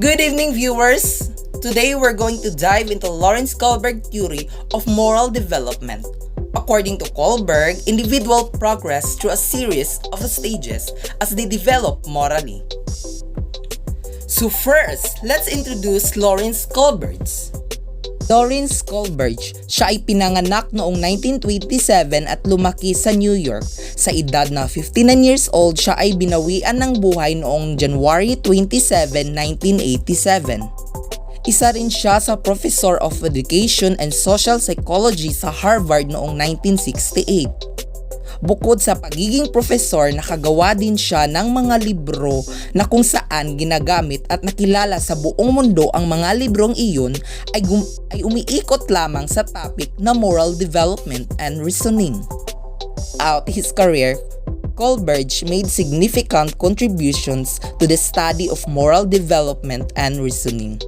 Good evening, viewers! Today we're going to dive into Lawrence Kohlberg theory of moral development. According to Kohlberg, individuals progress through a series of stages as they develop morally. So first, let's introduce Lawrence Kohlberg. Lawrence Kohlberg, siya ay pinanganak noong 1927 at lumaki sa New York. Sa edad na 59 years old, siya ay binawian ng buhay noong January 27, 1987. Isa rin siya sa Professor of Education and Social Psychology sa Harvard noong 1968. Bukod sa pagiging profesor, nakagawa din siya ng mga libro na kung saan ginagamit at nakilala sa buong mundo. Ang mga librong iyon ay umiikot lamang sa topic na moral development and reasoning. Throughout his career, Kohlberg made significant contributions to the study of moral development and reasoning.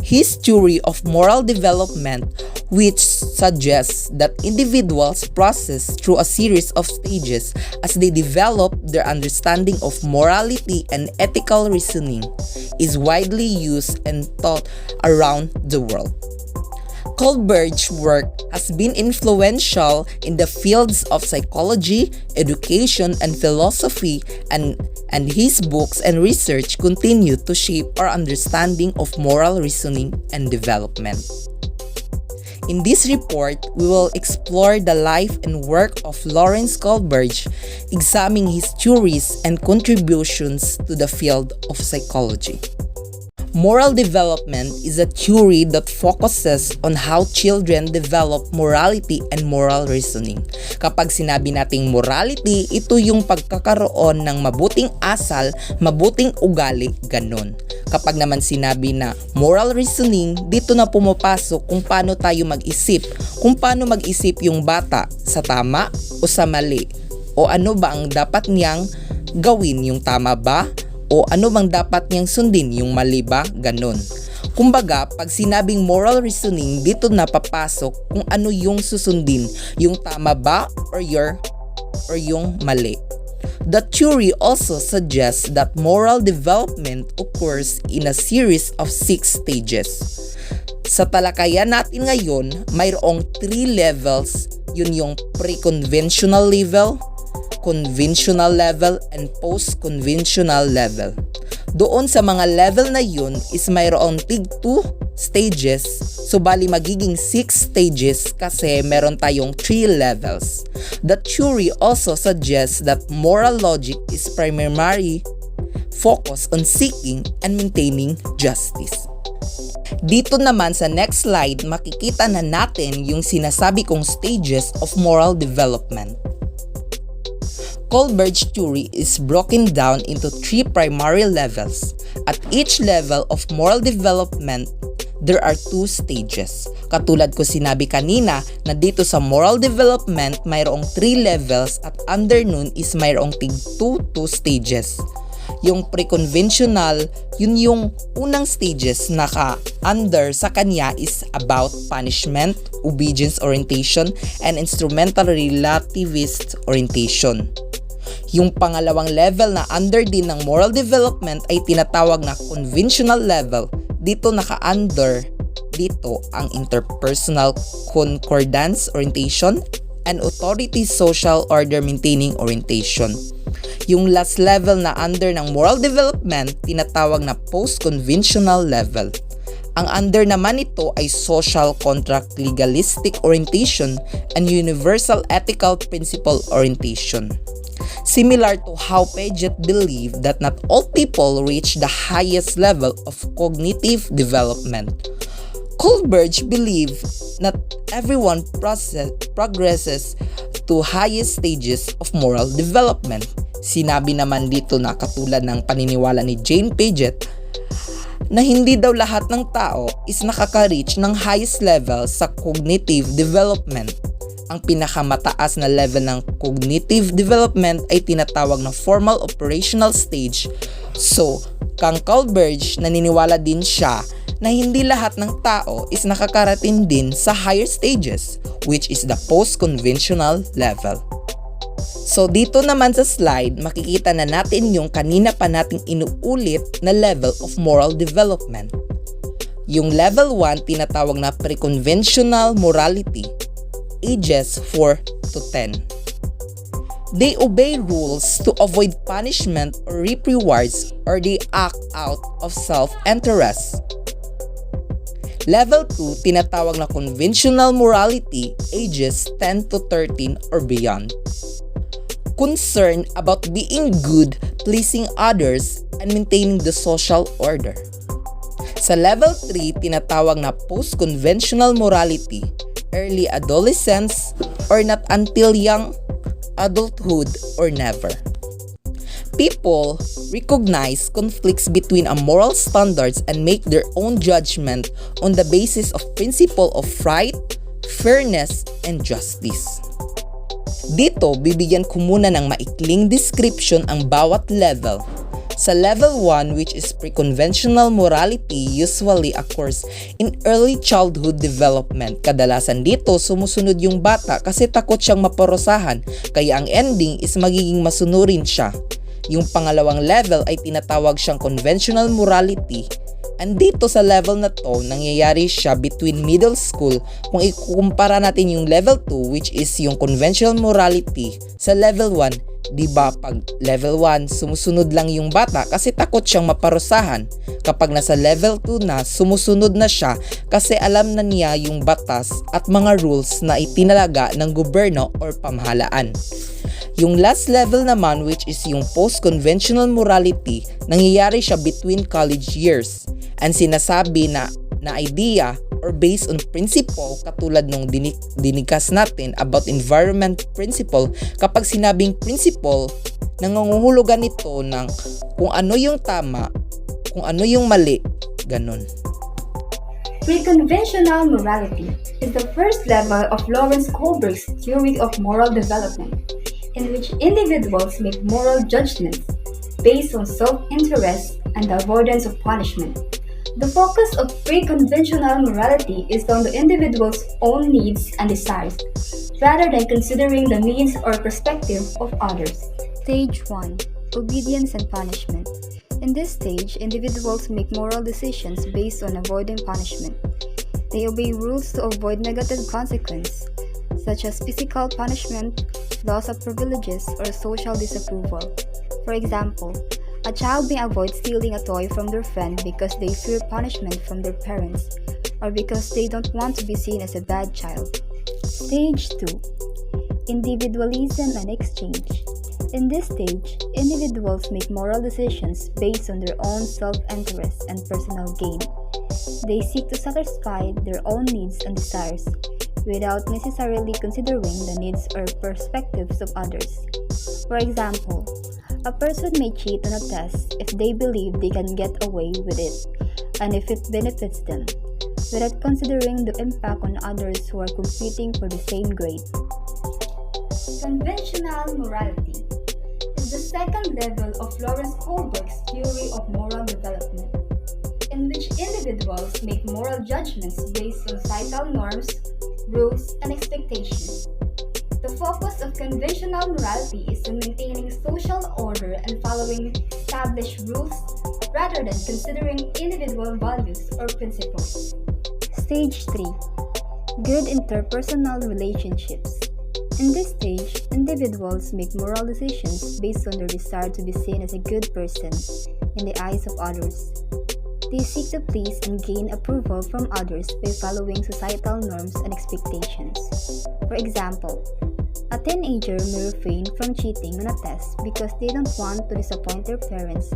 His theory of moral development, which suggests that individuals process through a series of stages as they develop their understanding of morality and ethical reasoning, is widely used and taught around the world. Kohlberg's work has been influential in the fields of psychology, education, and philosophy, and his books and research continue to shape our understanding of moral reasoning and development. In this report, we will explore the life and work of Lawrence Kohlberg, examining his theories and contributions to the field of psychology. Moral development is a theory that focuses on how children develop morality and moral reasoning. Kapag sinabi nating morality, ito yung pagkakaroon ng mabuting asal, mabuting ugali, ganun. Kapag naman sinabi na moral reasoning, dito na pumapasok kung paano tayo mag-isip, kung paano mag-isip yung bata sa tama o sa mali, o ano ba ang dapat niyang gawin, yung tama ba? O ano bang dapat niyang sundin, yung mali ba? Ganon. Kumbaga, pag sinabing moral reasoning, dito na papasok kung ano yung susundin, yung tama ba or yung mali. The theory also suggests that moral development occurs in a series of 6 stages. Sa talakayan natin ngayon, mayroong 3 levels, yun yung pre-conventional level, conventional level, and post-conventional level. Doon sa mga level na yun is mayroong tig 2 stages, so bali magiging 6 stages kasi meron tayong 3 levels. The theory also suggests that moral logic is primarily focused on seeking and maintaining justice. Dito naman sa next slide, makikita na natin yung sinasabi kong stages of moral development. Kohlberg's theory is broken down into 3 primary levels. At each level of moral development, there are 2 stages. Katulad ko sinabi kanina na dito sa moral development, mayroong 3 levels at under nun is mayroong tig 2 stages. Yung pre-conventional, yun yung unang stages na under sa kanya is about punishment, obedience orientation, and instrumental relativist orientation. Yung pangalawang level na under din ng moral development ay tinatawag na conventional level. Dito naka-under dito ang interpersonal concordance orientation and authority social order maintaining orientation. Yung last level na under ng moral development tinatawag na post-conventional level. Ang under naman ito ay social contract legalistic orientation and universal ethical principle orientation. Similar to how Piaget believed that not all people reach the highest level of cognitive development, Kohlberg believed that everyone progresses to highest stages of moral development. Sinabi naman dito na katulad ng paniniwala ni Jane Piaget na hindi daw lahat ng tao is nakaka-reach ng highest level sa cognitive development. Ang pinakamataas na level ng cognitive development ay tinatawag na formal operational stage. So, kang Kohlberg naniniwala din siya na hindi lahat ng tao is nakakarating din sa higher stages, which is the post-conventional level. So dito naman sa slide, makikita na natin yung kanina pa nating inuulit na level of moral development. Yung level 1 tinatawag na pre-conventional morality, ages 4 to 10. They obey rules to avoid punishment or reap rewards, or they act out of self-interest. Level 2 tinatawag na conventional morality, ages 10 to 13 or beyond. Concern about being good, pleasing others, and maintaining the social order. Sa level 3, tinatawag na post-conventional morality, early adolescence, or not until young adulthood, or never. People recognize conflicts between a moral standards and make their own judgment on the basis of principle of right, fairness, and justice. Dito, bibigyan ko muna ng maikling description ang bawat level. Sa level 1, which is pre-conventional morality, usually occurs in early childhood development. Kadalasan dito, sumusunod yung bata kasi takot siyang maparusahan, kaya ang ending is magiging masunurin siya. Yung pangalawang level ay tinatawag siyang conventional morality. And dito sa level na to, nangyayari siya between middle school kung ikukumpara natin yung level 2, which is yung conventional morality sa level 1. Diba pag level 1, sumusunod lang yung bata kasi takot siyang maparusahan. Kapag nasa level 2 na, sumusunod na siya kasi alam na niya yung batas at mga rules na itinalaga ng gobyerno or pamahalaan. Yung last level naman, which is yung post-conventional morality, nangyayari siya between college years. And sinasabi na idea or based on principle, katulad nung dinikas natin about environment principle. Kapag sinabing principle, nangunguhulugan ito ng kung ano yung tama, kung ano yung mali, ganun. Pre-conventional morality is the first level of Lawrence Kohlberg's theory of moral development, in which individuals make moral judgments based on self-interest and the avoidance of punishment. The focus of pre-conventional morality is on the individual's own needs and desires, rather than considering the needs or perspective of others. Stage 1. Obedience and punishment. In this stage, individuals make moral decisions based on avoiding punishment. They obey rules to avoid negative consequences, such as physical punishment, loss of privileges, or social disapproval. For example, a child may avoid stealing a toy from their friend because they fear punishment from their parents, or because they don't want to be seen as a bad child. Stage 2. Individualism and exchange. In this stage, individuals make moral decisions based on their own self-interest and personal gain. They seek to satisfy their own needs and desires, without necessarily considering the needs or perspectives of others. For example, a person may cheat on a test if they believe they can get away with it, and if it benefits them, without considering the impact on others who are competing for the same grade. Conventional morality is the second level of Lawrence Kohlberg's theory of moral development, in which individuals make moral judgments based on societal norms, rules, and expectations. The focus of conventional morality is on maintaining social order and following established rules, rather than considering individual values or principles. Stage 3. Good interpersonal relationships. In this stage, individuals make moral decisions based on their desire to be seen as a good person in the eyes of others. They seek to please and gain approval from others by following societal norms and expectations. For example, a teenager may refrain from cheating on a test because they don't want to disappoint their parents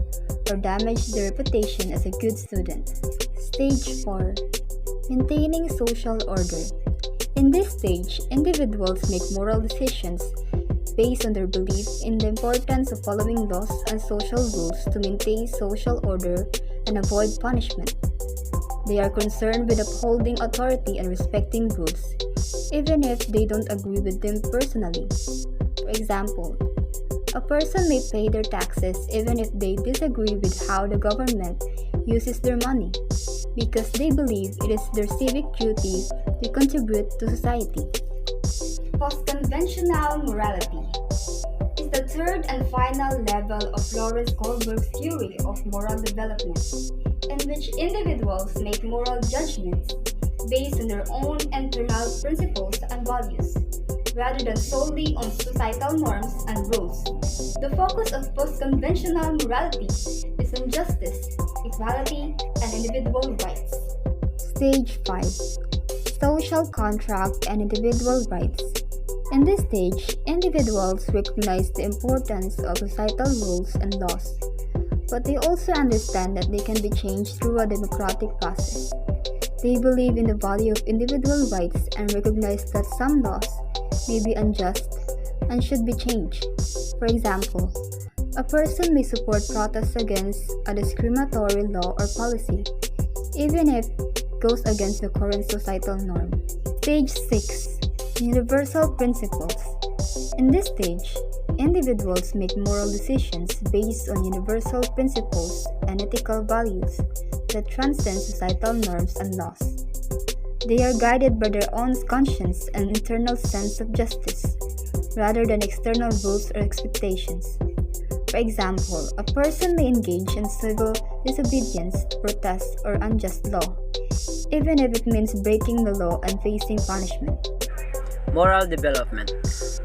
or damage their reputation as a good student. Stage 4. Maintaining social order. In this stage, individuals make moral decisions based on their belief in the importance of following laws and social rules to maintain social order and avoid punishment. They are concerned with upholding authority and respecting rules, even if they don't agree with them personally. For example, a person may pay their taxes even if they disagree with how the government uses their money, because they believe it is their civic duty to contribute to society. Post-conventional morality. the third and final level of Lawrence Kohlberg's theory of moral development, in which individuals make moral judgments based on their own internal principles and values, rather than solely on societal norms and rules. The focus of post-conventional morality is on justice, equality, and individual rights. Stage 5. Social contract and individual rights. In this stage, individuals recognize the importance of societal rules and laws, but they also understand that they can be changed through a democratic process. They believe in the value of individual rights and recognize that some laws may be unjust and should be changed. For example, a person may support protests against a discriminatory law or policy, even if it goes against the current societal norm. Stage 6. Universal principles. In this stage, individuals make moral decisions based on universal principles and ethical values that transcend societal norms and laws. They are guided by their own conscience and internal sense of justice, rather than external rules or expectations. For example, a person may engage in civil disobedience, protest, or unjust law, even if it means breaking the law and facing punishment. Moral development.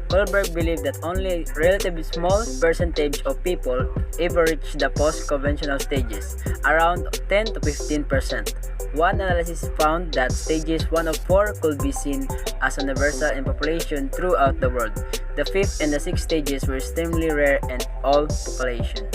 Kohlberg believed that only a relatively small percentage of people ever reach the post-conventional stages, around 10 to 15%. One analysis found that stages 1 of 4 could be seen as universal in population throughout the world. The 5th and the 6th stages were extremely rare in all population.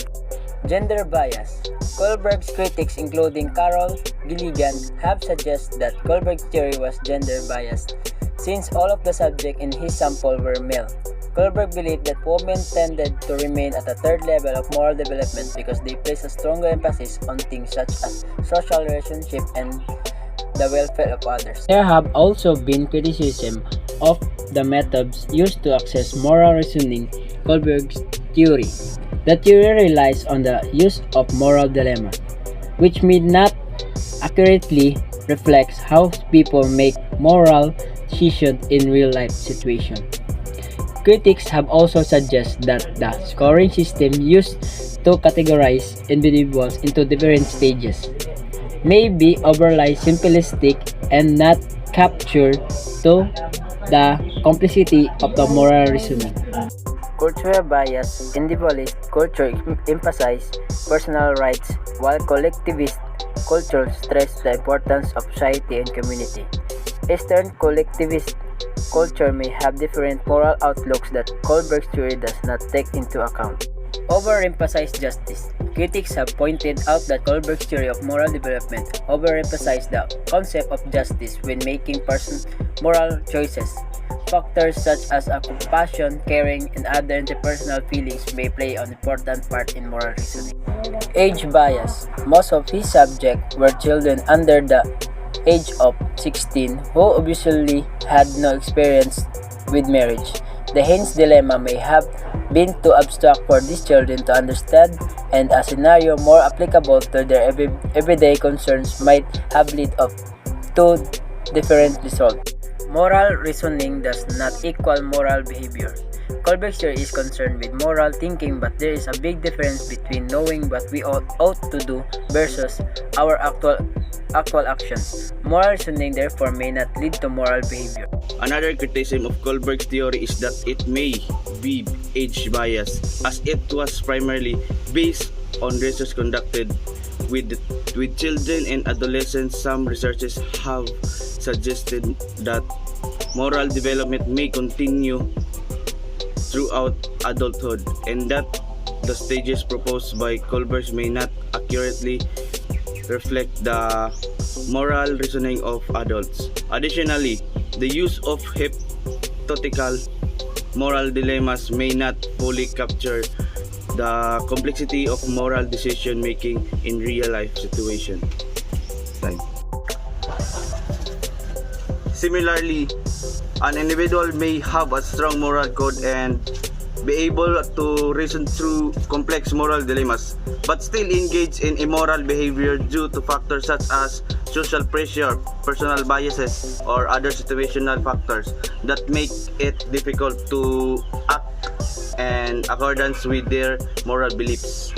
Gender bias. Kohlberg's critics, including Carol Gilligan, have suggested that Kohlberg's theory was gender biased, since all of the subjects in his sample were male. Kohlberg believed that women tended to remain at the third level of moral development because they place a stronger emphasis on things such as social relationship and the welfare of others. There have also been criticism of the methods used to access moral reasoning, Kohlberg's theory. The theory relies on the use of moral dilemma, which may not accurately reflects how people make moral decisions in real-life situations. Critics have also suggested that the scoring system used to categorize individuals into different stages may be overly simplistic and not capture to the complexity of the moral reasoning. Cultural bias. Individualist culture emphasizes personal rights, while collectivist culture stresses the importance of society and community. Eastern collectivist culture may have different moral outlooks that Kohlberg's theory does not take into account. Overemphasize justice. Critics have pointed out that Kohlberg's theory of moral development overemphasizes the concept of justice when making moral choices. Factors such as compassion, caring, and other interpersonal feelings may play an important part in moral reasoning. Age bias. Most of his subjects were children under the age of 16 who obviously had no experience with marriage. The Haynes dilemma may have been too abstract for these children to understand, and a scenario more applicable to their everyday concerns might have led up to different results. Moral reasoning does not equal moral behavior. Kohlberg's theory is concerned with moral thinking, but there is a big difference between knowing what we ought to do versus our actual actions. Moral reasoning therefore may not lead to moral behavior. Another criticism of Kohlberg's theory is that it may be age bias, as it was primarily based on research conducted with children and adolescents. Some researchers have suggested that moral development may continue throughout adulthood, and that the stages proposed by Kohlberg may not accurately reflect the moral reasoning of adults. Additionally, the use of hypothetical moral dilemmas may not fully capture the complexity of moral decision making in real life situations. Similarly, an individual may have a strong moral code and be able to reason through complex moral dilemmas, but still engage in immoral behavior due to factors such as social pressure, personal biases, or other situational factors that make it difficult to act and accordance with their moral beliefs.